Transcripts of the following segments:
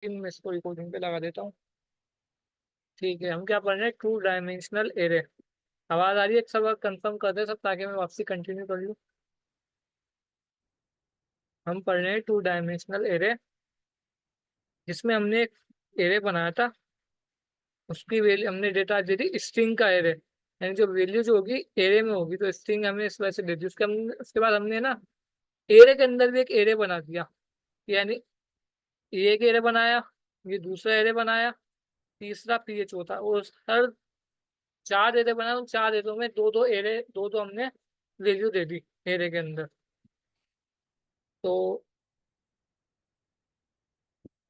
मैं इसको रिकॉर्डिंग पे लगा देता हूँ। ठीक है, हम क्या पढ़ रहे हैं, टू डायमेंशनल एरे। आवाज आ रही है? एक सब कंफर्म कर दे सब, ताकि मैं वापसी कंटिन्यू कर लूँ। हम पढ़ रहे हैं टू डायमेंशनल एरे, जिसमें हमने एक एरे बनाया था। उसकी वैल्यू हमने डेटा दे दी स्ट्रिंग का एरे, यानी जो वैल्यू जो होगी एरे में होगी, तो स्ट्रिंग हमें इस वजह से दे दी। उसके बाद हमने ना एरे के अंदर भी एक एरे बना दिया। यानी ये एक एरे बनाया, ये दूसरा एरे बनाया, तीसरा, फिर ये चौथा, और हर चार एरे बनाए, उन चार एरे में दो दो एरे, दो दो हमने वैल्यू दे दी एरे के अंदर। तो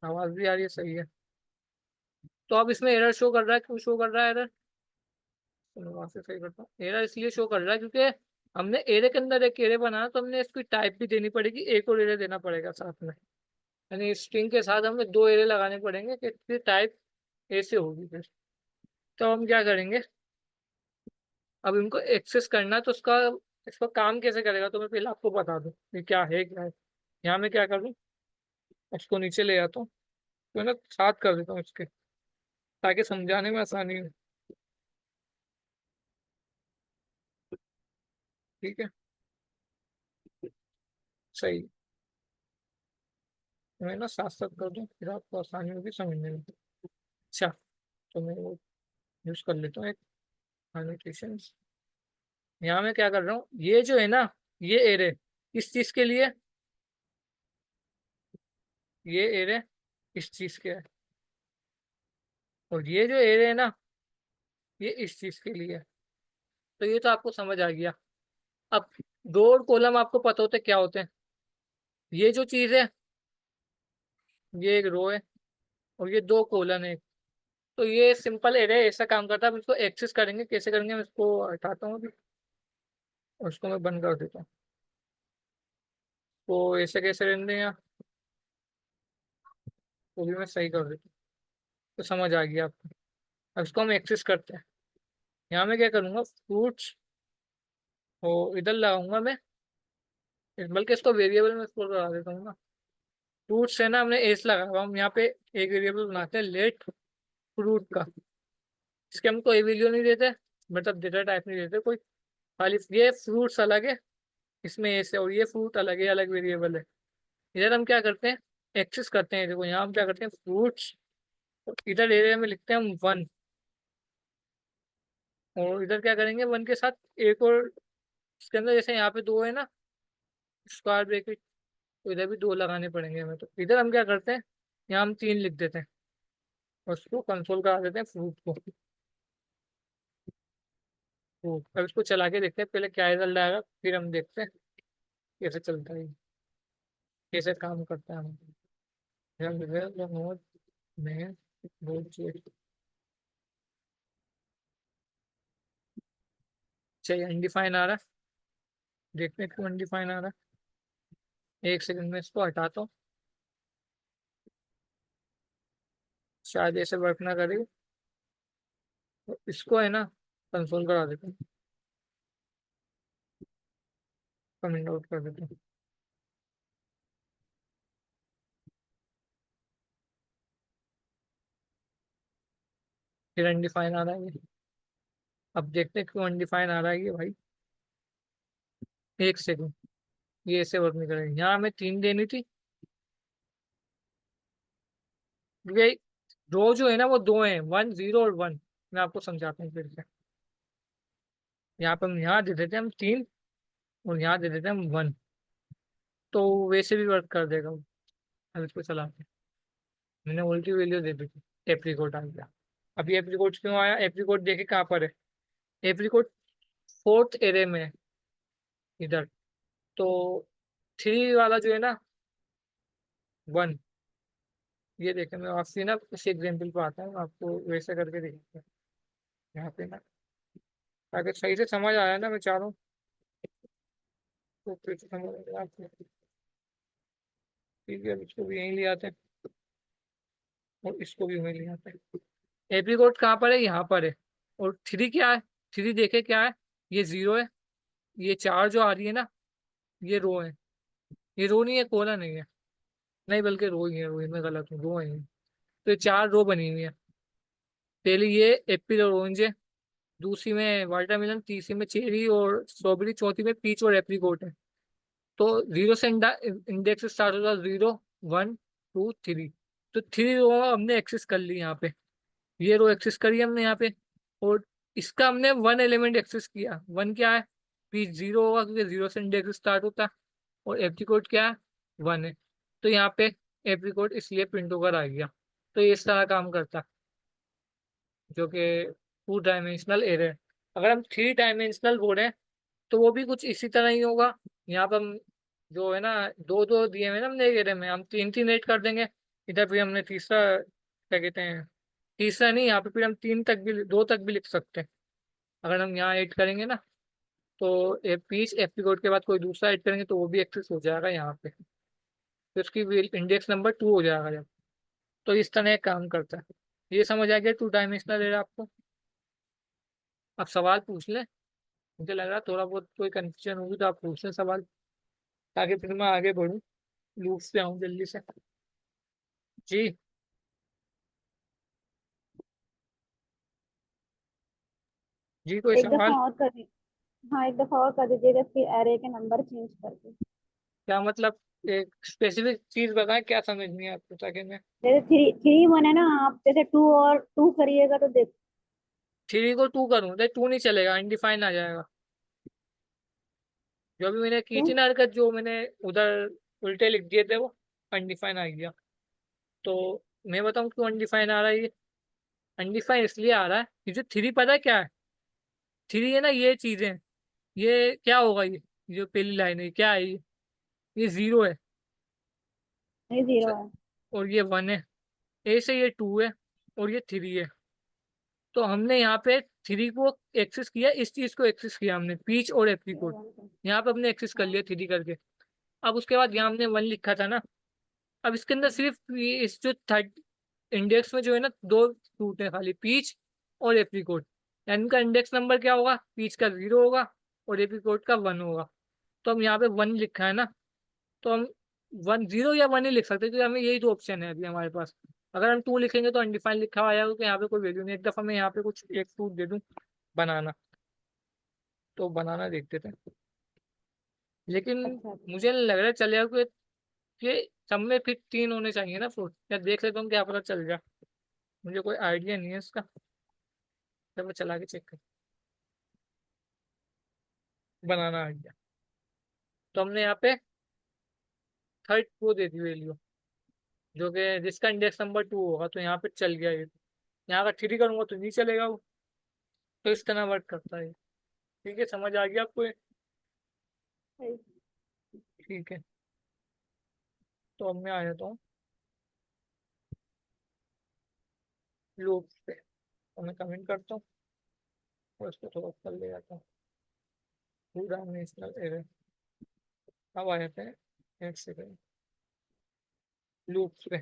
आवाज भी आ रही है? सही है। तो अब इसमें एरर शो कर रहा है, क्यों शो कर रहा है एरर? तो मैं वहां से सही करता हूँ। एरर इसलिए शो कर रहा है क्योंकि हमने एरे के अंदर एक एरे बनाया, तो हमने इसकी टाइप भी देनी पड़ेगी, एक और एरे देना पड़ेगा साथ में। यानी स्ट्रिंग के साथ हमें दो एरे लगाने पड़ेंगे कि इसकी टाइप ऐसे होगी फिर। तो हम क्या करेंगे, अब इनको एक्सेस करना है, तो उसका इसका काम कैसे करेगा, तो मैं पहले आपको बता दूं ये क्या है क्या है। यहाँ मैं क्या करूँ, उसको नीचे ले आता हूँ, तो ना साथ कर देता हूँ इसके, ताकि समझाने में आसानी हो। ठीक है, सही। तो मैं ना साथ साथ कर दूँ, फिर आपको आसानी होगी समझने में। अच्छा, तो मैं वो यूज कर लेता हूँ एक एनोटेशन। यहाँ मैं क्या कर रहा हूँ, ये जो है ना, ये एरे किस चीज के लिए, ये एरे इस चीज के है, और ये जो एरे है ना, ये इस चीज के लिए है। तो ये तो आपको समझ आ गया। अब रो और कॉलम आपको पता होते क्या होते हैं। ये जो चीज है, ये एक रो है, और ये दो कॉलम है। तो ये सिंपल एरे ऐसा काम करता है। अब इसको एक्सेस करेंगे, कैसे करेंगे, मैं इसको हटाता हूँ अभी, और इसको मैं बंद कर देता हूँ। तो ऐसे कैसे रहने दें यहाँ, वो भी मैं सही कर देता हूँ। तो समझ आ गया आपको। अब इसको हम एक्सेस करते हैं। यहाँ मैं क्या करूँगा, फ्रूट्स, और इधर लगाऊंगा मैं, बल्कि इसको वेरिएबल में स्टोर करा देता हूँ ना। फ्रूट्स है ना, हमने एस लगा हुआ, हम यहाँ पे एक वेरिएबल बनाते हैं लेट फ्रूट का। इसके हम कोई वैल्यू नहीं देते, मतलब डेटा टाइप नहीं देते कोई, खाली ये फ्रूट्स अलग है, इसमें एस है, और ये फ्रूट अलग है, अलग वेरिएबल है। इधर हम क्या करते हैं, एक्सेस करते हैं। देखो यहाँ हम क्या करते हैं, फ्रूट्स, इधर एरिया में लिखते हैं हम वन, और इधर क्या करेंगे, वन के साथ एक और, इसके अंदर जैसे यहाँ पे दो है ना स्क्वायर ब्रैकेट, तो इधर भी दो लगाने पड़ेंगे हमें। तो इधर हम क्या करते हैं, यहाँ हम तीन लिख देते हैं, और उसको कंसोल करा देते हैं फ्रूट को। फ्रूट, अब इसको चला के देखते हैं पहले क्या रिजल्ट आएगा, फिर हम देखते हैं कैसे चलता है, कैसे काम करता है हम। नोट में बहुत चाहिए अनडिफाइन आ रहा है, देखते हैं क्यों अनडिफाइन आ रहा है। एक सेकंड में इसको हटाता हूँ, शायद ऐसे वर्क ना करे। तो इसको है ना कंसोल करा देते हैं, कमेंट आउट कर देते हैं। फिर अनडिफाइन आ रहा है ये। अब देखते हैं क्यों अनडिफाइन आ रहा है ये भाई। एक सेकंड, ये ऐसे वर्क नहीं करेगा। यहाँ हमें तीन देनी थी, ये रो जो है ना वो दो है, वन जीरो और वन। मैं आपको समझाता हूँ फिर से। यहाँ पे हम यहाँ दे देते हैं हम तीन, और यहाँ दे देते हैं हम वन, तो वैसे भी वर्क कर देगा वो। अब इसको चलाते हैं। मैंने उल्टी वैल्यू दे दी थी, एप्रीकोट आ गया। अभी एप्रीकोट क्यों आया, एप्रीकोट देखे कहाँ पर है, एप्रीकोट फोर्थ एरे में है इधर। तो थ्री वाला जो है ना, वन, ये देखें, मैं आपसे ना इस एग्जाम्पल पे आता हूँ, आपको वैसे करके देखते हैं यहाँ पे ना, ताकि सही से समझ आया ना, मैं चाह रहा हूँ तो फिर से समझ आएगा आपको। ठीक है, अब इसको भी यहीं ले आते हैं, और इसको भी वहीं ले आते हैं। एप्रीकोट कहाँ पर है, यहाँ पर है। और थ्री क्या है, थ्री देखे क्या है, ये जीरो है। ये चार जो आ रही है ना, ये रो है। ये रो नहीं है, कोला नहीं है, नहीं बल्कि रो ही है, रो ही, मैं गलत हूँ, रो है ये। तो ये 4 रो बनी हुई है। पहली ये एप्पल और ऑरेंज है, दूसरी में वाटरमेलन, तीसरी में चेरी और स्ट्रॉबेरी, चौथी में पीच और एप्रीकोट है। तो जीरो से इंडेक्स स्टार्ट होता है, 0 1 2 3। तो 3 रो हमने एक्सेस कर ली यहाँ पे, ये रो एक्सेस करी हमने यहाँ पे। और इसका हमने 1 एलिमेंट एक्सेस किया। 1 क्या है? पीच 0 होगा क्योंकि 0 से इंडेक्स स्टार्ट होता है। और एप्रीकोट क्या है? 1 है। तो यहाँ पे एप्रीकोट इसलिए प्रिंट होकर आ गया। तो ये इस तरह काम करता है, जो कि 2 डायमेंशनल एरे है। अगर हम 3 डायमेंशनल बोर्ड है तो वो भी कुछ इसी तरह ही होगा। यहाँ पर हम जो है ना, दो दो दिए हुए ना हमने एक एरे में, हम 3 3 ऐड कर देंगे। इधर भी हमने तीसरा, क्या कहते हैं, तीसरा नहीं, यहाँ पे फिर हम 3 तक भी, 2 तक भी लिख सकते हैं। अगर हम यहाँ ऐड करेंगे ना, तो पीस एप्रीकोट के बाद कोई दूसरा ऐड करेंगे तो वो भी एक्सेस हो जाएगा यहाँ पे। तो उसकी इंडेक्स नंबर 2 हो जाएगा जब। तो इस तरह काम करता है। ये समझ आ गया 2 डायमेंशनल एरे आपको? अब सवाल पूछ ले, मुझे लग रहा है थोड़ा बहुत कोई कंफ्यूजन होगी तो आप पूछ लें सवाल, ताकि फिर मैं आगे बढ़ूँ, लूप पे आऊँ जल्दी से। जी। जी कोई एक सवाल? दफा और कर दी। हाँ, एक दफा और कर दीजिएगा, फिर एरे के नंबर चेंज करके। क्या मतलब? एक स्पेसिफिक चीज बताएं, क्या समझनी है आपको, ताकि मैं। जैसे थ्री थ्री वन है ना, आप जैसे टू और टू करिएगा तो देख। 3 को 2 करूँ तो 2 नहीं चलेगा, अनडिफाइन आ जाएगा। जो भी मैंने की क्यों? थी ना हरकत, जो मैंने उधर उल्टे लिख दिए थे, वो अनडिफाइन आ गया। तो मैं बताऊँ क्यों अनडिफाइन आ रहा है ये? अनडिफाइन इसलिए आ रहा है कि जो 3 पता है क्या है? 3 है ना, ये चीजें, ये क्या होगा ये? जो पहली लाइन है क्या है ये 0 है। नहीं, जीरो है। और ये 1 है। ए से ये 2 है। और ये 3 है। तो हमने यहाँ पे 3 को एक्सेस किया, इस चीज को एक्सेस किया हमने, पीच और एप्रीकोट। यहाँ पे हमने एक्सेस कर लिया 3 करके। अब उसके बाद यहाँ हमने 1 लिखा था ना। अब इसके अंदर सिर्फ इस जो थर्ड इंडेक्स में जो है ना, 2 फ्रूट है खाली, पीच और एप्रीकोट। यानी इनका इंडेक्स नंबर क्या होगा? पीच का 0 होगा और एप्रीकोट का 1 होगा। तो हम यहाँ पे 1 लिखा है ना, तो हम 1 0 या 1 ही लिख सकते हैं, क्योंकि हमें यही 2 ऑप्शन है अभी हमारे पास। अगर हम 2 लिखेंगे तो अनडिफाइंड लिखा हुआ आएगा, क्योंकि यहाँ पे कोई वैल्यू नहीं। एक दफा मैं यहाँ पे कुछ एक फ्रूट दे दूँ, बनाना। तो बनाना देखते थे, लेकिन अच्छा अच्छा। मुझे नहीं लग रहा है चलेगा, कि सब में फिर 3 होने चाहिए ना फ्रूट। या देख लेता हूँ, क्या पता चल जाए। मुझे कोई आइडिया नहीं है इसका, जब मैं चला के चेक कर। बनाना आ गया। तो हमने यहाँ पे थर्ड को दे दी वैल्यू, जो कि जिसका इंडेक्स नंबर 2 होगा, तो यहाँ पे चल गया ये। यहाँ का 3 करूंगा तो नहीं चलेगा वो। तो इस तरह वर्क करता है। ठीक है, समझ आ गया आपको ये? सही। ठीक है। तो अब मैं आ जाता हूँ लूप पे। तो मैं कमेंट करता हूँ और इसको थोड़ा कर ले जाता हूँ। Two dimensional array. अब आ जाते हैं, एक सेकेंड, लूप पे।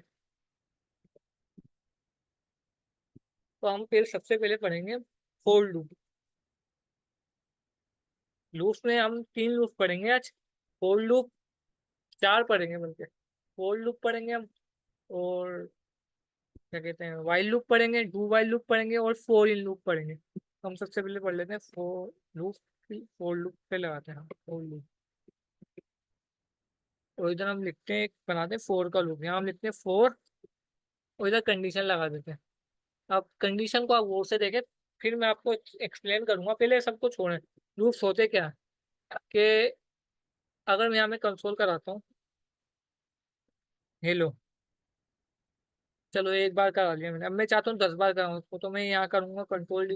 तो हम फिर सबसे पहले पढ़ेंगे फोर लूप। लूप में हम 3 लूप पढ़ेंगे आज। फोर लूप 4 पढ़ेंगे बल्कि। फोर लूप पढ़ेंगे हम, और क्या कहते हैं, वाइल लूप पढ़ेंगे, डू वाइल लूप पढ़ेंगे, और फोर इन लूप पढ़ेंगे। तो हम सबसे पहले पढ़ लेते हैं फोर लूप। फोर लूप पे लगाते हैं हम फोर लूप। और इधर हम लिखते हैं, बनाते हैं फोर का लूप। यहाँ हम लिखते हैं फोर, और इधर कंडीशन लगा देते हैं। अब कंडीशन को आप गौर से देखें, फिर मैं आपको एक्सप्लेन करूंगा। पहले सबको छोड़ें। लूप्स होते क्या है? कि अगर मैं यहाँ में कंसोल कराता हूँ, हेलो, चलो एक बार करा लिया मैंने, अब मैं चाहता हूँ 10 बार कराऊँ उसको, तो मैं यहाँ करूंगा कंट्रोल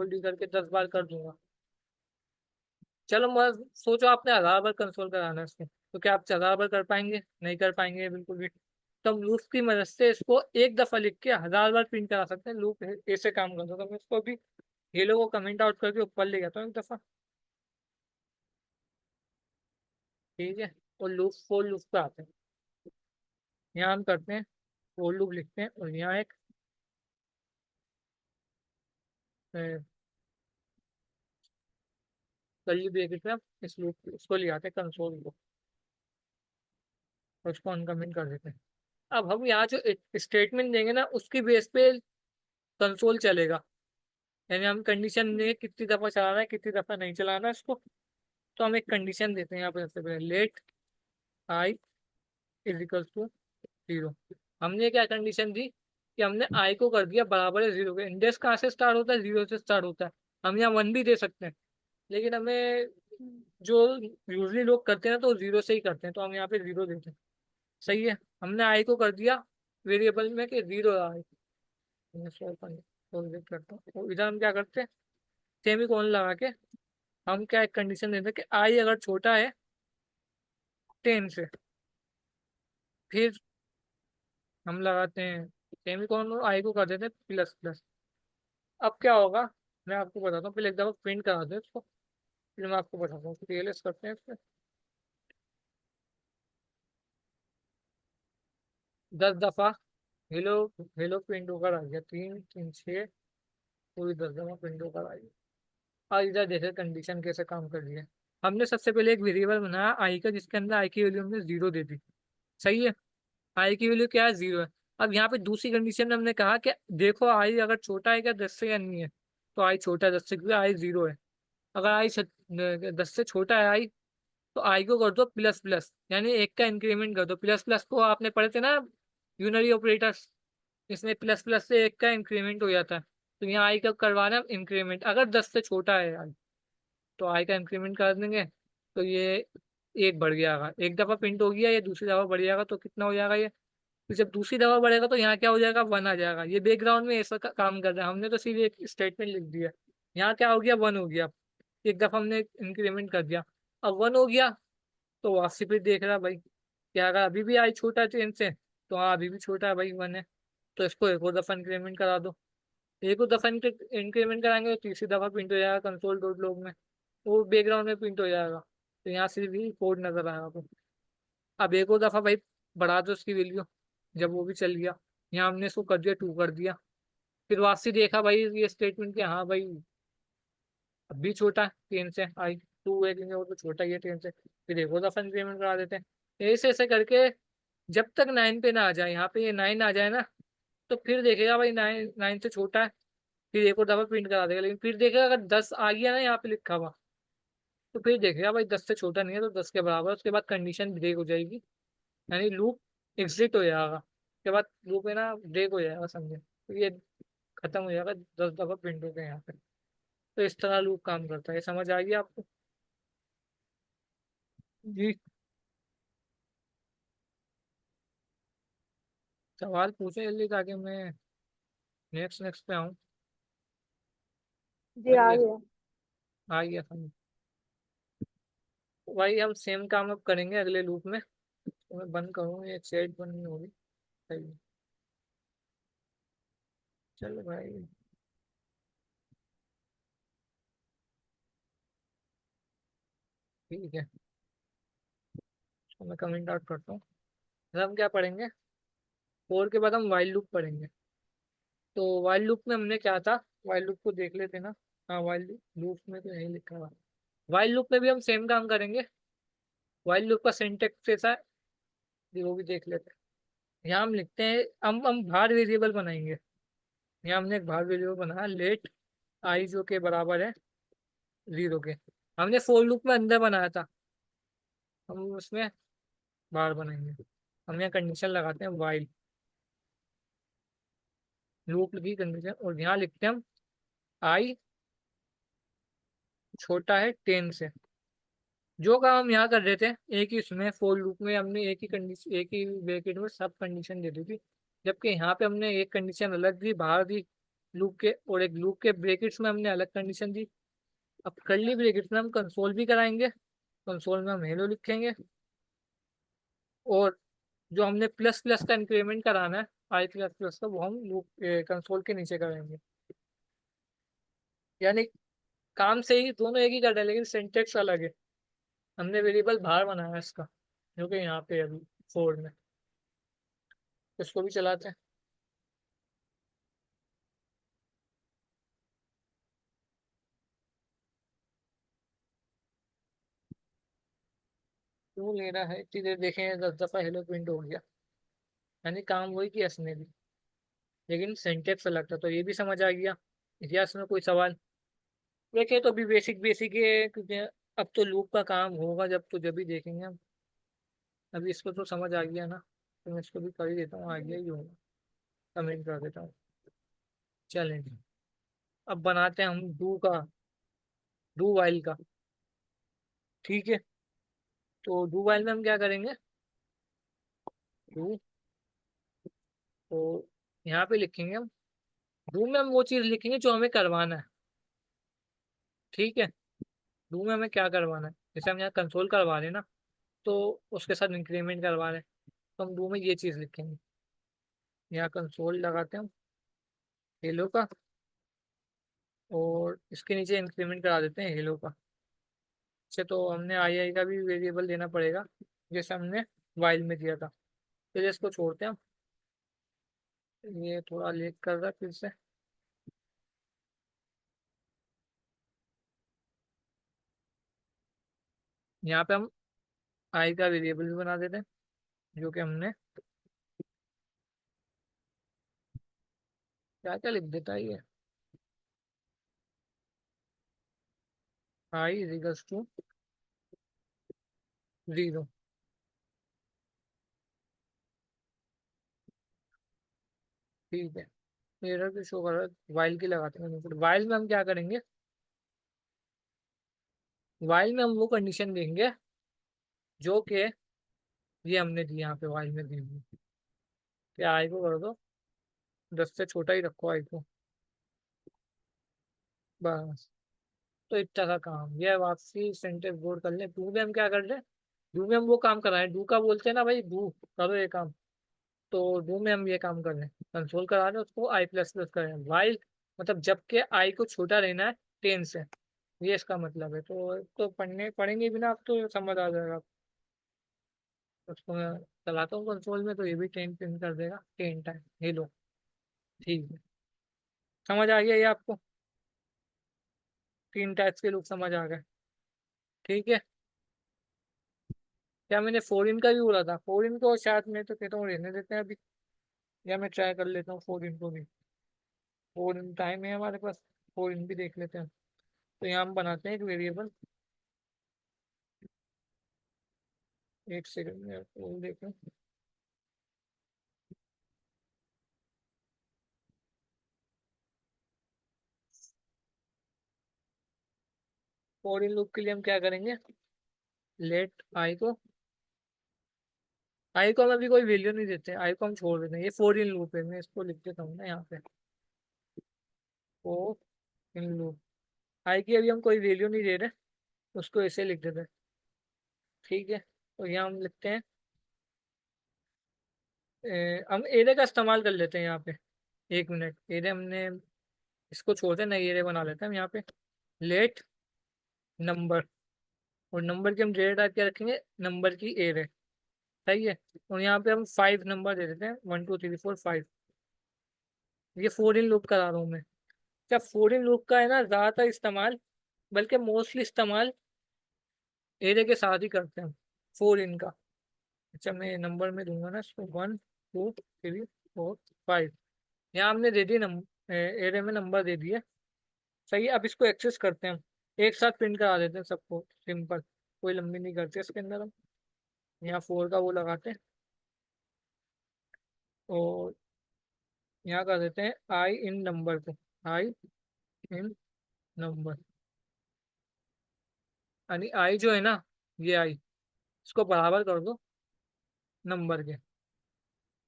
डी करके 10 बार कर दूंगा। चलो मैं, सोचो आपने 1000 बार कंसोल कराना है इसको, तो क्या आप 1000 बार कर पाएंगे? नहीं कर पाएंगे बिल्कुल भी। तो हम लूप की मदद से इसको एक दफा लिख के 1000 बार प्रिंट करा सकते हैं। लूप ऐसे काम करता है। तो मैं इसको अभी हेलो को कमेंट आउट करके ऊपर ले जाता हूँ एक दफा। ठीक है। और लूप फोर लूप पे आते हैं। यहाँ हम करते हैं, फोर लूप लिखते हैं, और यहाँ एक कर्ली ब्रैकेट में इस लूप इसको ले आते हैं कंसोल को, और उसको अनकमेंट कर देते हैं। अब हम यहाँ जो स्टेटमेंट देंगे ना उसकी बेस पे कंसोल चलेगा। यानी हम कंडीशन देंगे कितनी दफा चलाना है कितनी दफा नहीं चलाना है इसको। तो हम एक कंडीशन देते हैं यहाँ पे सबसे पहले let I is equal to 0। हमने क्या कंडीशन दी कि हमने आई को कर दिया बराबर है 0 के। इंडेक्स कहाँ से स्टार्ट होता है, 0 से स्टार्ट होता है। हम यहाँ 1 भी दे सकते हैं, लेकिन हमें जो यूजली लोग करते हैं तो 0 से ही करते हैं, तो हम यहाँ पे 0 देते हैं। सही है। हमने आई को कर दिया वेरिएबल में कि 0 आई। मैं करता हूँ तो इधर हम क्या करते हैं, सेमी कोलन लगा के हम क्या एक कंडीशन देते हैं कि आई अगर छोटा है 10 से, फिर हम लगाते हैं सेमी कोलन और आई को कर देते हैं प्लस प्लस। अब क्या होगा मैं आपको बताता हूँ, पहले एक दफा प्रिंट करा दो इसको, फिर मैं आपको बताता हूँ। टीएलएस करते हैं इसमें 10 दफा हेलो हेलो प्रिंट होकर आ गया, 3 3 6 पूरी 10 दफा प्रिंट होकर आ गया। और इधर देखिए कंडीशन कैसे काम कर रही है। हमने सबसे पहले एक वेरिएबल बनाया आई का जिसके अंदर आई की वैल्यू हमने 0 दे दी। सही है। आई की वैल्यू क्या है, 0 है। अब यहाँ पे दूसरी कंडीशन में हमने कहा कि देखो आई अगर छोटा है क्या 10 से या नहीं है। तो आई छोटा है 10 से क्योंकि आई 0 है। अगर आई 10 से छोटा है आई, तो आई को कर दो प्लस प्लस, यानी एक का इंक्रीमेंट कर दो। प्लस प्लस को आपने पढ़े थे ना यूनरी ऑपरेटर्स, इसमें प्लस प्लस से एक का इंक्रीमेंट हो जाता है। तो यहाँ आई का करवाना इंक्रीमेंट, अगर 10 से छोटा है आई तो आई का इंक्रीमेंट कर देंगे। तो ये एक बढ़ जाएगा, एक दफा प्रिंट हो गया, ये दूसरी दफा बढ़ जाएगा तो कितना हो जाएगा ये। तो जब दूसरी दफा बढ़ेगा तो यहाँ क्या हो जाएगा, 1 आ जाएगा। ये बैकग्राउंड में ऐसा काम कर रहा है, हमने तो सीधे एक स्टेटमेंट लिख दिया। यहाँ क्या हो गया, 1 हो गया। एक दफा हमने इंक्रीमेंट कर दिया, अब 1 हो गया। तो वापसी पे देख रहा भाई क्या, अगर अभी भी आई छोटा है 10 से, तो हाँ अभी भी छोटा है भाई 1 है। तो इसको एक और दफा इंक्रीमेंट करा दो। एक और दफा इंक्रीमेंट कराएंगे तो तीसरी दफा प्रिंट हो जाएगा कंसोल डॉट लॉग में, वो बैकग्राउंड में प्रिंट हो जाएगा। तो यहाँ सिर्फ ही कोड नजर आएगा आपको। अब एक और दफा भाई बढ़ा दो उसकी वैल्यू, जब वो भी चल गया। यहाँ हमने इसको कर दिया 2 कर दिया। फिर वापसी देखा भाई ये स्टेटमेंट के, हाँ भाई अब भी छोटा है 10 से, आई 2 है क्योंकि वो तो छोटा ही है 10 से। फिर एक और दफा इंक्रीमेंट करा देते हैं, ऐसे ऐसे करके जब तक 9 पे ना आ जाए। यहाँ पे ये 9 आ जाए ना, तो फिर देखेगा भाई 9 से छोटा है, फिर एक और दफा प्रिंट करा देगा। लेकिन फिर देखेगा अगर 10 आ गया ना यहाँ पे लिखा हुआ, तो फिर देखेगा भाई 10 से छोटा नहीं है तो 10 के बराबर। उसके बाद कंडीशन ब्रेक हो जाएगी, यानी लूप एग्जिट हो जाएगा। उसके बाद लूप है ना ब्रेक हो जाएगा, समझे। तो ये खत्म हो जाएगा 10 दफा प्रिंट हो गए यहाँ पे। तो इस तरह लूप काम करता है, समझ आ गया आपको। जी। सवाल पूछे जल्दी ताकि मैं नेक्स्ट नेक्स्ट पे आऊँ। जी आ आइए। गया। आइए समझ। भाई हम सेम काम अब करेंगे अगले लूप में। तो मैं बंद करूँ, ये चैट बंद नहीं होगी। सही है। चलो भाई। ठीक है, तो मैं कमेंट आउट करता हूँ। अब हम क्या पढ़ेंगे, 4 के बाद हम वाइल लूप पढ़ेंगे। तो वाइल लूप में हमने क्या था, वाइल लूप को देख लेते ना। हाँ वाइल लूप में तो यही लिखा हुआ। वाइल लूप में भी हम सेम काम करेंगे। वाइल लूप का सिंटेक्स कैसा है ये वो भी देख लेते हैं। यहाँ हम लिखते हैं, हम बाहर वेरिएबल बनाएंगे। यहाँ हमने एक बाहर वेरिएबल बनाया लेट आई जो के बराबर है 0 के। हमने फोर लूप में अंदर बनाया था, हम उसमें बाहर बनाएंगे। हम यहाँ कंडीशन लगाते हैं वाइल लूप की कंडीशन, और यहाँ लिखते हैं हम आई छोटा है 10 से। जो काम हम यहाँ कर रहे थे एक ही उसमें फोर लूप में हमने एक ही कंडीशन एक ही ब्रैकेट में सब कंडीशन दे दी थी। जबकि यहाँ पे हमने एक कंडीशन अलग दी बाहर दी लूप के, और एक लूप के ब्रैकेट्स में हमने अलग कंडीशन दी। अब कर्ली ब्रैकेट्स में हम कंसोल भी कराएंगे, कंसोल में हम हेलो लिखेंगे। और जो हमने प्लस प्लस का इंक्रीमेंट कराना है आई प्लस प्लस का, वो हम लूप कंसोल के नीचे कराएंगे। यानी काम से ही दोनों एक ही कर रहे हैं लेकिन सिंटेक्स अलग है। हमने वेरिएबल बाहर बनाया है इसका, जो कि यहाँ पे अभी फोर में। इसको भी चलाते हैं। क्यों ले रहा है इतनी देर, देखें 10 दफा हेलो प्रिंट हो गया। यानी काम वही किया इसने भी, लेकिन सिंटेक्स अलग था। तो ये भी समझ आ गया। इतिहास में कोई सवाल? देखिए तो अभी बेसिक बेसिक है, क्योंकि अब तो लूप का काम होगा जब, तो जब भी देखेंगे हम। अभी इसको तो समझ आ गया ना, तो मैं इसको भी कर ही देता हूँ, आ गया ही होगा। कमेंट कर देता हूँ। चलें, अब बनाते हैं हम डू का, डू वाइल का। ठीक है, तो डू वाइल में हम क्या करेंगे? डू, तो यहाँ पे लिखेंगे हम, डू में हम वो चीज़ लिखेंगे जो हमें करवाना है। ठीक है, डू में हमें क्या करवाना है? जैसे हम यहाँ कंसोल करवा रहे हैं ना, तो उसके साथ इंक्रीमेंट करवा रहे हैं, तो हम डू में ये चीज़ लिखेंगे। यहाँ कंसोल लगाते हैं हम, हेलो का, और इसके नीचे इंक्रीमेंट करा देते हैं हेलो का। से तो हमने आई का भी वेरिएबल देना पड़ेगा, जैसे हमने वाइल में दिया था। फिर इसको छोड़ते हैं हम, ये थोड़ा लेट कर रहा है फिर से। यहाँ पे हम आई का वेरिएबल भी बना देते हैं, जो कि हमने क्या क्या लिख देता है ये, आई इज टू 0। ठीक है, एरर भी शो कर रहा है, वाइल की लगाते हैं। वाइल में हम क्या करेंगे? वाइल में हम वो कंडीशन देंगे जो कि ये हमने दी यहाँ पे वाइल में दी हुई, कि आई को कर दो 10 से छोटा ही रखो आई को, बस। तो इतना का काम, यह वापसी सेंटेंस बोर्ड कर ले। डू में हम क्या कर रहे हैं? डू में हम वो काम कर रहे हैं, डू का बोलते हैं ना भाई, डू करो ये काम। तो डू में हम ये काम कर रहे हैं, कंसोल करा रहे हैं उसको आई प्लस प्लस कर रहे हैं। वाइल मतलब जबकि आई को छोटा रहना है 10 से, ये इसका मतलब है। तो पढ़ने पढ़ेंगे भी ना, आप तो समझ आ जाएगा। उसको मैं चलाता हूँ कंसोल में, तो ये भी 10 प्रिंट कर देगा 10 टाइम। ये लो, ठीक है, समझ आ गया ये आपको? 3 टाइप्स के लोग समझ आ गए। ठीक है, क्या मैंने फोर इन का भी बोला था? फोर इन को शायद मैं तो कहता हूँ रहने देते हैं अभी, या मैं ट्राई कर लेता हूँ फोर इन को भी। फोर इन टाइम है हमारे पास, फोर इन भी देख लेते हैं। तो यहाँ हम बनाते हैं एक वेरिएबल, एक सेकंड में वो देखें। फोर इन लूप के लिए हम क्या करेंगे? लेट आई को हम अभी कोई वैल्यू नहीं देते, आई को हम छोड़ देते हैं। ये फोर इन लूप है, मैं इसको लिख देता हूँ ना यहाँ पे, फोर इन लूप। आई की अभी हम कोई वैल्यू नहीं दे रहे, उसको ऐसे लिख देते हैं। ठीक है, तो यहाँ हम लिखते हैं, हम एरे का इस्तेमाल कर लेते हैं यहाँ पे। एक मिनट, एरे हमने इसको छोड़ते हैं, नई एरे बना लेते हैं हम यहाँ पे। लेट नंबर, और नंबर की हम डेटा टाइप क्या रखेंगे? नंबर की एरे। सही है, और यहाँ पे हम 5 नंबर दे देते हैं, 1 2 3 4 5। ये फोर इन लूप करा रहा हूँ मैं। क्या फोर इन लूप का है ना ज़्यादातर इस्तेमाल, बल्कि मोस्टली इस्तेमाल एरे के साथ ही करते हैं फोर इन का। अच्छा, मैं नंबर में दूंगा ना इसको, 1 2 3 4 5। यहाँ हमने दे दी एरे में नंबर दे दिए। सही है, अब इसको एक्सेस करते हैं हम, एक साथ प्रिंट करा देते हैं सबको, सिंपल। कोई लंबी नहीं करते इसके अंदर हम। यहाँ फोर का वो लगाते हैं, और यहाँ कर देते हैं आई इन नंबर को, आई इन नंबर। यानी आई जो है ना, ये आई, इसको बराबर कर दो नंबर के।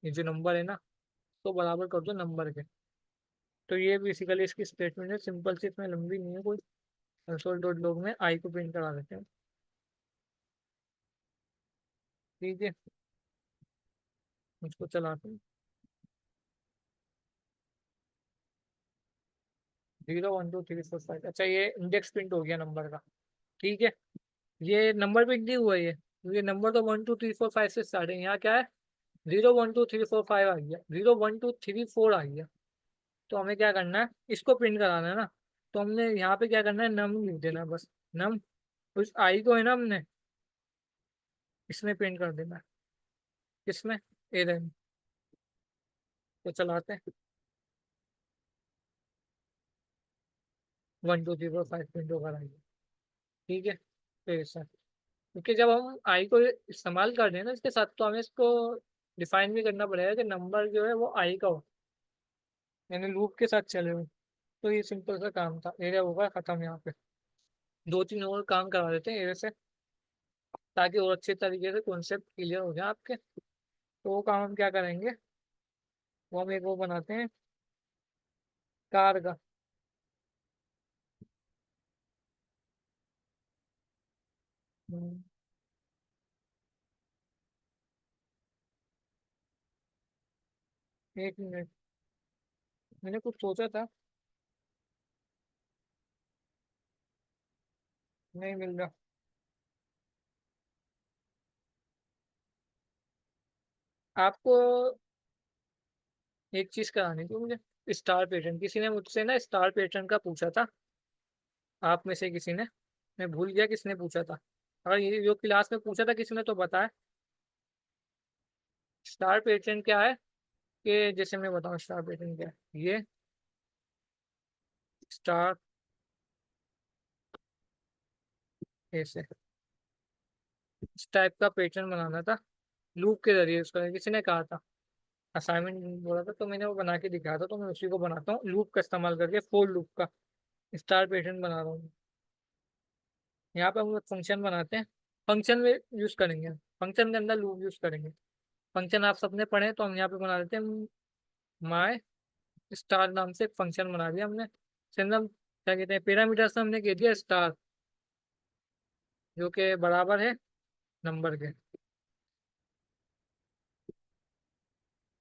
ये जो नंबर है ना, इसको बराबर कर दो नंबर के। तो ये बेसिकली इसकी स्टेटमेंट है, सिंपल सी, इसमें लंबी नहीं है कोई। कंसोल डॉट लॉग में आई को प्रिंट करा देते हैं। ठीक है, इसको चलाते हैं। 0 1 2 3 4 5। अच्छा, ये इंडेक्स प्रिंट हो गया नंबर का। ठीक है, ये नंबर प्रिंट नहीं हुआ ये नंबर तो 1 2 3 4 5 से स्टार्ट है। यहाँ क्या है? 0 1 2 3 4 5 आ गया, 0 1 2 3 4 आ गया। तो हमें क्या करना है? इसको प्रिंट कराना है ना। तो हमने यहाँ पे क्या करना है? नम लिख देना है बस, नम। उस आई को है ना हमने इसमें प्रिंट कर देना है, किसमें? एरर में। तो चलाते हैं 1 2 3 4 5 विंडो बनाइए। ठीक है, तो ऐसा, क्योंकि जब हम आई को इस्तेमाल कर रहे हैं ना इसके साथ, तो हमें इसको डिफाइन भी करना पड़ेगा कि नंबर जो है वो आई का हो, यानी लूप के साथ चले हो। तो ये सिंपल सा काम था, एरिया होगा खत्म यहाँ पे। 2 3 और काम करा देते हैं एरिया से, ताकि और अच्छे तरीके से कॉन्सेप्ट क्लियर हो जाए आपके। तो वो काम हम क्या करेंगे, वो हम एक वो बनाते हैं कार का। हम्म, 1 मिनट, मैंने कुछ सोचा था, नहीं मिल रहा। आपको एक चीज करानी थी मुझे, स्टार पैटर्न। किसी ने मुझसे ना स्टार पैटर्न का पूछा था, आप में से किसी ने, मैं भूल गया किसने पूछा था। अगर ये जो क्लास में पूछा था किसी ने तो बताया। स्टार पैटर्न क्या है, कि जैसे मैं बताऊं स्टार पैटर्न क्या है, ये स्टार ऐसे इस टाइप का पैटर्न बनाना था, लूप के जरिए उसका किसी ने कहा था, असाइनमेंट बोला था, तो मैंने वो बना के दिखाया था। तो मैं उसी को बनाता हूँ लूप का इस्तेमाल करके, फोर लूप का स्टार पैटर्न बना रहा हूँ। यहाँ पे हम लोग फंक्शन बनाते हैं, फंक्शन में यूज करेंगे, फंक्शन के अंदर लूप यूज करेंगे। फंक्शन आप सबने पढ़े हैं, तो हम यहाँ पे बना देते हैं माय स्टार नाम से एक फंक्शन बना दिया हमने। सिंगल क्या कहते हैं, पैरामीटर से हमने कह दिया स्टार, जो कि बराबर है नंबर के।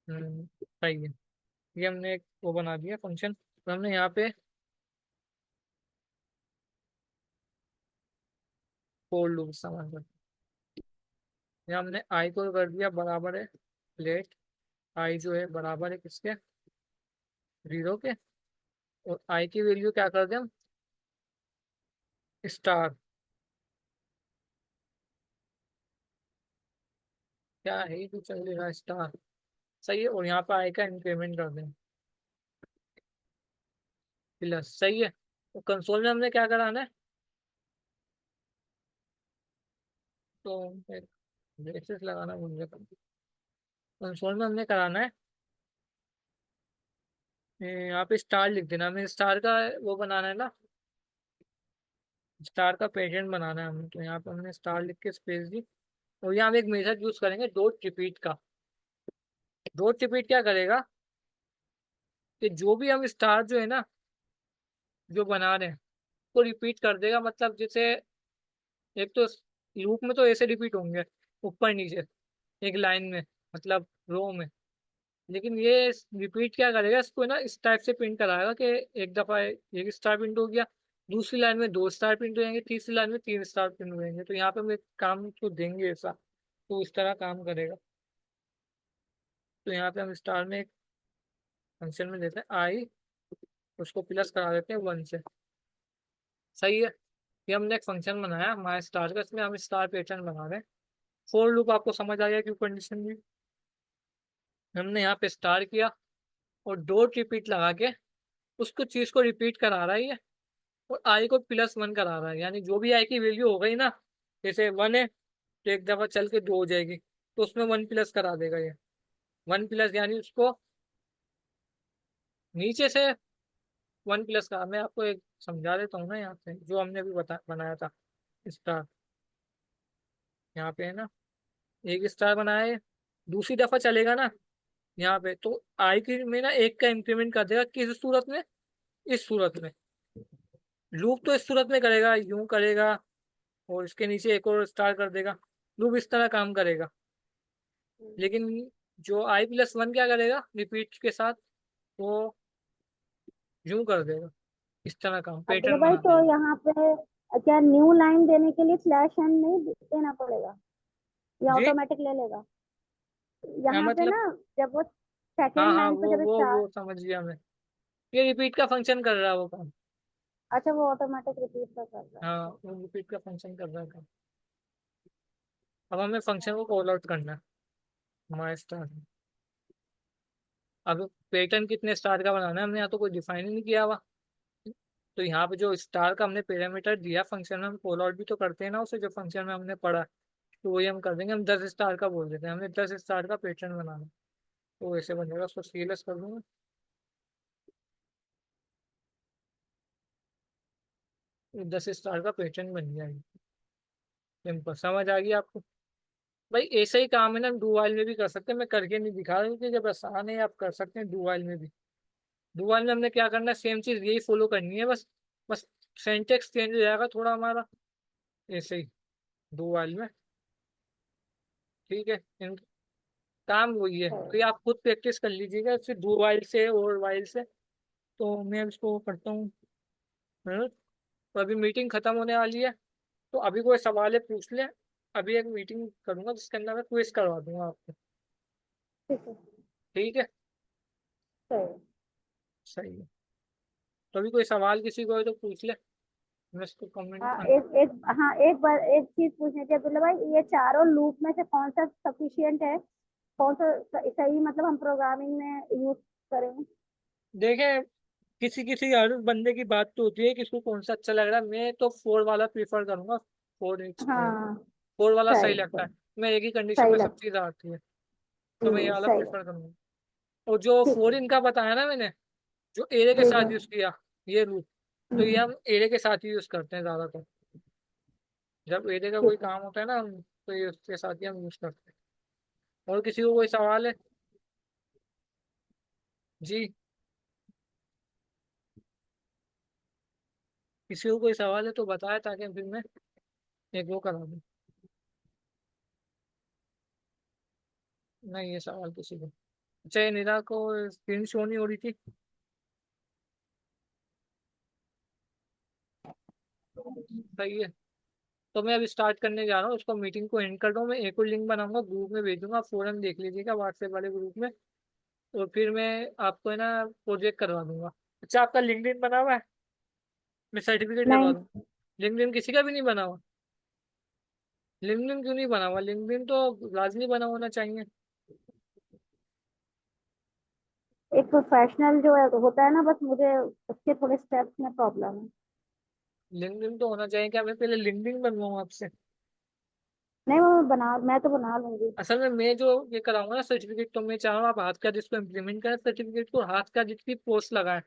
सही है, ये हमने एक वो बना दिया फंक्शन। तो हमने यहाँ पे फोर लूप इस्तेमाल कर, यहाँ हमने आई को कर दिया बराबर है लेट, आई जो है बराबर है किसके, 0 के। और आई की वैल्यू क्या कर दें हम, स्टार, क्या है ये जो चल रहा है स्टार। सही है, और यहाँ पे आई का इंक्रीमेंट कर दें प्लस। सही है, तो कंसोल में हमने क्या कराना है, तो ब्रेसेस लगाना भूल गया था। कंसोल में हमने कराना है, यहाँ पे स्टार लिख देना, हमें स्टार का वो बनाना है ना, स्टार का पेजेंट बनाना है हमें। तो यहाँ पे हमने स्टार लिख के स्पेस दी, और यहाँ हम एक मेथड यूज करेंगे डॉट रिपीट का। डॉट रिपीट क्या करेगा, कि जो भी हम स्टार जो है ना, जो बना रहे हैं, तो रिपीट कर देगा। मतलब जैसे एक तो लूप में तो ऐसे रिपीट होंगे ऊपर नीचे एक लाइन में, मतलब रो में। लेकिन ये रिपीट क्या करेगा, इसको ना इस टाइप से प्रिंट कराएगा कि एक दफा एक स्टार प्रिंट हो गया, दूसरी लाइन में 2 स्टार प्रिंट हो जाएंगे, तीसरी लाइन में 3 स्टार प्रिंट हो जाएंगे। तो यहाँ पे हम एक काम तो देंगे ऐसा, तो इस तरह काम करेगा। तो यहाँ पे हम स्टार में एक फंक्शन में देते हैं आई, उसको प्लस करा देते हैं 1 से। सही है, ये हमने एक फंक्शन बनाया माई स्टार का, इसमें हम स्टार पैटर्न बना रहे हैं। फोर लूप आपको समझ आ गया क्यों कंडीशन भी, हमने यहाँ पे स्टार किया और डॉट रिपीट लगा के उसको चीज को रिपीट करा रहा है ये, और आई को +1 करा रहा है। यानी जो भी आई की वैल्यू हो गई ना, जैसे 1 है तो एक दफा चल के 2 हो जाएगी, तो उसमें 1 प्लस करा देगा ये। 1 प्लस यानी उसको नीचे से 1 प्लस का, मैं आपको एक समझा देता हूँ ना, यहाँ पे जो हमने भी बनाया था स्टार, यहाँ पे है ना, एक स्टार बनाया है, दूसरी दफा चलेगा ना यहाँ पे, तो आई की में ना एक का इंक्रीमेंट कर देगा। किस सूरत में, इस सूरत में। लूप तो इस सूरत में करेगा, यूं करेगा, और इसके नीचे एक और स्टार कर देगा। लूप इस तरह काम करेगा। लेकिन जो i+1 क्या करेगा रिपीट के साथ, वो यूं कर देगा, इस तरह काम अब्दुल पैटर्न भाई, बना तो देगा। यहाँ पे क्या न्यू लाइन देने के लिए स्लैश एन नहीं देना पड़ेगा, या जी, ऑटोमेटिक ले लेगा? हाँ यहाँ पे मतलब, ना, जब वो हाँ सेकेंड हाँ, लाइन पे जब स्टार, वो समझ गया मैं, ये रिपीट का फंक्शन कर रहा है वो काम। अच्छा वो ऑटोमेटिक रिपीट का कर रहा है। हाँ, वो रिपीट का फंक्शन कर रहा है काम। अब हमें फंक्शन को कॉल आउट करना है, हमारे स्टार। अब पैटर्न कितने स्टार का बनाना है हमने यहाँ तो कोई डिफाइन ही नहीं किया हुआ। तो यहाँ पे जो स्टार का हमने पैरामीटर दिया फंक्शन में, हम कॉल आउट भी तो करते हैं ना उसे, जो फंक्शन में हमने पढ़ा। तो वही हम कर देंगे, हम 10 स्टार का बोल देते हैं, हमने 10 स्टार का पैटर्न बनाना है। तो वैसे बनेगा, उसको सीएलएस कर दूंगा। 10 स्टार का पैटर्न बन गया। सिंपल, समझ आ गई आपको? भाई ऐसा ही काम है ना, हम डू वाइल में भी कर सकते हैं, मैं करके नहीं दिखा रहा हूँ क्योंकि जब आसान है आप कर सकते हैं डू वाइल में भी। डू वाइल में हमने क्या करना है, सेम चीज यही फॉलो करनी है बस। बस सेंटेक्स चेंज हो जाएगा थोड़ा हमारा, ऐसे ही डू वाइल में। ठीक है, काम वही है, तो ये आप खुद प्रैक्टिस कर लीजिएगा फिर डू वाइल से और वाइल से। तो मैं इसको करता हूँ। तो अभी मीटिंग खत्म होने वाली है, तो अभी कोई सवाल है पूछ ले। अभी एक मीटिंग करूंगा जिसके अंदर मैं क्विज करवा दूंगा आपको। ठीक है। ठीक है, सही है। सही है। तो अभी कोई सवाल किसी को है तो पूछ ले, मैं इसको हाँ कमेंट। एक एक हाँ एक बार एक चीज पूछनी थी अब्दुल्ला भाई, ये चारों लूप में से कौन सा सफिशियंट है, कौन सा सही मतलब हम प्रोग्रामिंग में यूज करेंगे? देखें, किसी किसी हर बंदे की बात तो होती है, किसको कौन सा अच्छा लग रहा है। मैं तो 4 वाला प्रीफर करूंगा, 4x4। हाँ 4 वाला सही सही लगता है। सही। मैं एक ही कंडीशन सही में सब लग चीज़ आती है, तो मैं ये वाला सही है। प्रीफर करूंगा। और जो ठीक फोर है। इनका बताया ना मैंने, जो एरे के जी जी। साथ यूज किया, ये रूल, तो ये हम एरे के साथ ही यूज करते हैं ज्यादातर। जब एरे का कोई ठीक है। काम होता है ना तो ये उसके साथ ही हम यूज करते हैं। और किसी को कोई सवाल है? जी, किसी को कोई सवाल है तो बताए, ताकि फिर मैं एक वो करा दूँ। नहीं, ये सवाल किसी को। अच्छा, ये निरा को स्क्रीन शो नहीं हो रही थी। सही है। तो मैं अभी स्टार्ट करने जा रहा हूँ, उसको मीटिंग को एंड कर रहा हूँ। मैं एक और लिंक बनाऊंगा, ग्रुप में भेजूंगा, फोरम देख लीजिएगा व्हाट्सएप वाले ग्रुप में। और फिर मैं आपको है ना प्रोजेक्ट करवा दूंगा। अच्छा, आपका लिंक्डइन बना हुआ है? मैं सर्टिफिकेट करवा नहीं। दूँ। लिंक्डइन किसी का भी नहीं बना हुआ? लिंक्डइन क्यों नहीं बना हुआ? लिंक्डइन तो लाजमी बना होना चाहिए। एक प्रोफेशनल जो है होता है ना, बस मुझे उसके थोड़े स्टेप्स में प्रॉब्लम है। लिंक्डइन तो होना चाहिए। क्या मैं पहले लिंक्डइन बनवाऊँ आपसे? नहीं वो मैं तो बना लूंगी। असल में मैं जो ये कराऊंगा ना सर्टिफिकेट, तो मैं चाह रहा हूँ आप हाथ का जिसको इम्प्लीमेंट करें सर्टिफिकेट को, हाथ का जिसकी पोस्ट लगाए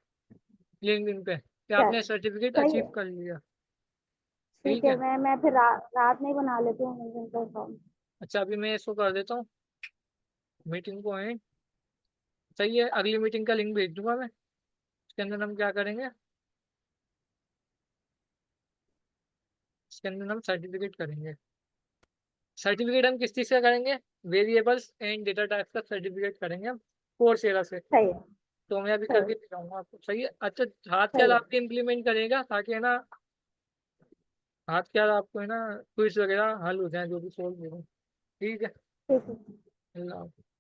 लिंक्डइन पे कि क्या आपने सर्टिफिकेट सही अचीव है। कर लिया। ठीक ठीक है, है। मैं फिर रात में ही बना लेती हूँ LinkedIn का अकाउंट। अच्छा, अभी मैं इसको कर देता हूँ, मीटिंग को एंड। सही है, अगली मीटिंग का लिंक भेज दूंगा मैं। इसके अंदर हम क्या करेंगे, इसके अंदर हम सर्टिफिकेट करेंगे। सर्टिफिकेट हम किस चीज़ का करेंगे? वेरिएबल्स एंड डेटा टाइप्स का सर्टिफिकेट करेंगे हम, कोर्सेरा से। सही है। तो मैं अभी सही करके दिखाऊंगा आपको। सही है। अच्छा, हाथ क्या सही है। आपके इम्प्लीमेंट करेगा ताकि है ना, हाथ क्या आपको है ना क्विज वगैरह हल हो जाए, जो भी सोल्व हो। ठीक है। ठीक है। अल्लाह हाफ़िज़।